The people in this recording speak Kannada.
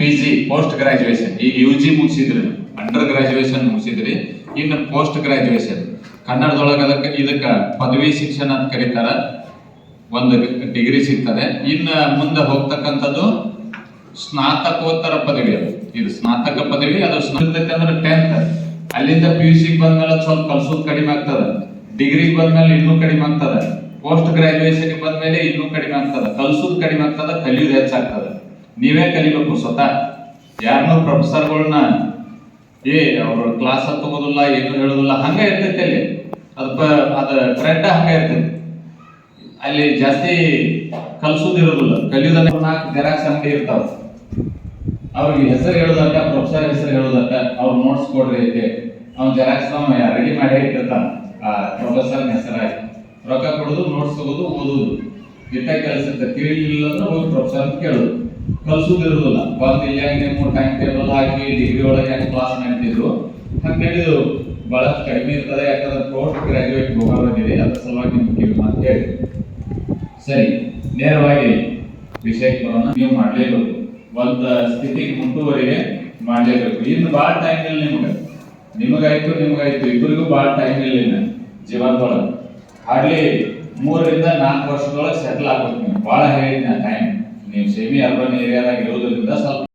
PG post graduation. ಈಗ UG ಮುಗಿಸಿದ್ರಿ, ಅಂಡರ್ ಗ್ರಾಜುಯೇಷನ್ ಮುಗಿಸಿದ್ರಿ, ಇನ್ನು ಪೋಸ್ಟ್ ಗ್ರಾಜುಯೇಷನ್ ಕನ್ನಡದೊಳಗೆ ಇದಕ್ಕ ಪದವಿ ಶಿಕ್ಷಣ ಅಂತ ಕರೀತಾರ. ಒಂದು ಡಿಗ್ರಿ ಸಿಗ್ತದೆ. ಇನ್ನು ಮುಂದೆ ಹೋಗ್ತಕ್ಕಂಥದ್ದು ಸ್ನಾತಕೋತ್ತರ ಪದವಿ. ಅದು ಇದು ಸ್ನಾತಕ ಪದವಿ. ಅದು ಸ್ನಾತಕ ಅಂದ್ರೆ 10th. ಅಲ್ಲಿಂದ PUC ಬಂದ್ಮೇಲೆ ಸ್ವಲ್ಪ ಕಲ್ಸೋದು ಕಡಿಮೆ ಆಗ್ತದೆ. ಡಿಗ್ರಿಗೆ ಬಂದ್ಮೇಲೆ ಇನ್ನೂ ಕಡಿಮೆ ಆಗ್ತದೆ. ಪೋಸ್ಟ್ ಗ್ರಾಜುಯೇಷನ್ ಬಂದ್ಮೇಲೆ ಇನ್ನೂ ಕಡಿಮೆ ಆಗ್ತದೆ. ಕಲ್ಸೋದು ಕಡಿಮೆ ಆಗ್ತದೆ, ಕಲಿಯೋದು ಹೆಚ್ಚಾಗ್ತದೆ. ನೀವೇ ಕಲಿಬೇಕು ಸ್ವತಃ. ಯಾರನ್ನೂ ಪ್ರೊಫೆಸರ್ಗಳನ್ನ ಅವ್ರ ಕ್ಲಾಸ್ ತಗೋದಿಲ್ಲ, ಏನು ಹೇಳೋದಿಲ್ಲ, ಹಂಗೆ ಇರ್ತೈತೆ ಅಲ್ಲಿ. ಅದ ಟ್ರೆಂಡ್ ಹಂಗೆ ಇರ್ತೈತಿ. ಅಲ್ಲಿ ಜಾಸ್ತಿ ಕಲ್ಸೋದಿರೋದಿಲ್ಲ, ಕಲಿಯೋದನ್ನ 4 ಜೆರಾಕ್ಸ್ ಅಂಗಡಿ ಇರ್ತಾವ. ಅವ್ರಿಗೆ ಹೆಸರು ಹೇಳೋದಕ್ಕ, ಪ್ರೊಫೆಸರ್ ಹೆಸರು ಹೇಳೋದಕ್ಕ, ಅವ್ರ ನೋಟ್ಸ್ ಕೊಡ್ರಿ ಐತೆ, ಅವ್ನ ಜೆರಾಕ್ಸ್ ರೆಡಿ ಮಾಡಿ ಇಟ್ಟಿರ್ತಾನ ಆ ಪ್ರೊಫೆಸರ್ ಹೆಸರಾಗಿ. ರೊಕ್ಕ ಕೊಡೋದು, ನೋಟ್ಸ್ ತಗೋದು, ಓದೋದು, ಇಟ್ಟ ಕೆಲಸ ಇರ್ತದೆ. ತಿಳಿಲಿಲ್ಲ ಅಂದ್ರೆ ಹೋಗಿ ಪ್ರೊಫೆಸರ್ ಕೇಳೋದು. ಕಲ್ಸೋದಿರೋದಿಲ್ಲ. ಬಂದು ಇಲ್ಲಿ ಹಂಗೆ 3 ಟೈಮ್ ಟೇಬಲ್ ಹಾಕಿ ಡಿಗ್ರಿ ಒಳಗೆ ಕ್ಲಾಸ್ ಮಾಡ್ತಿದ್ರು. ಹಂಗಾಗಿ ಬಹಳಷ್ಟು ಕಡಿಮೆ ಇರ್ತದೆ. ಯಾಕಂದ್ರೆ ಪೋಸ್ಟ್ ಗ್ರಾಜುಯೇಟ್ ಹೋಗೋದಿದೆ, ಅದ್ರ ಸಲುವಾಗಿ ನಿಮ್ಗೆ ಮಾತು ಹೇಳಿ. ಸರಿ, ನೇರವಾಗಿ ವಿಷಯಕ್ಕೆ ಬರೋಣ. ನೀವು ಮಾಡಲೇಬೇಕು, ಒಂದು ಸ್ಥಿತಿಗೆ ಮುಟ್ಟುವರೆಗೆ ಮಾಡಲೇಬೇಕು. ಇನ್ನು ಭಾಳ ಟೈಮ್ ಇಲ್ಲ ನಿಮಗಾಯ್ತು ಇಬ್ಬರಿಗೂ ಭಾಳ ಟೈಮ್ ಇಲ್ಲ ಜೀವನದೊಳಗೆ. ಹಾರ್ಡ್ಲಿ 3 ರಿಂದ 4 ವರ್ಷದೊಳಗೆ ಸೆಟಲ್ ಆಗ್ಬೇಕು. ನೀವು ಭಾಳ ಹೇಳಿದ್ನ ಟೈಮ್. ನೀವು ಸೆಮಿ ಅರ್ಬನ್ ಏರಿಯಾದಾಗ ಇರೋದ್ರಿಂದ ಸ್ವಲ್ಪ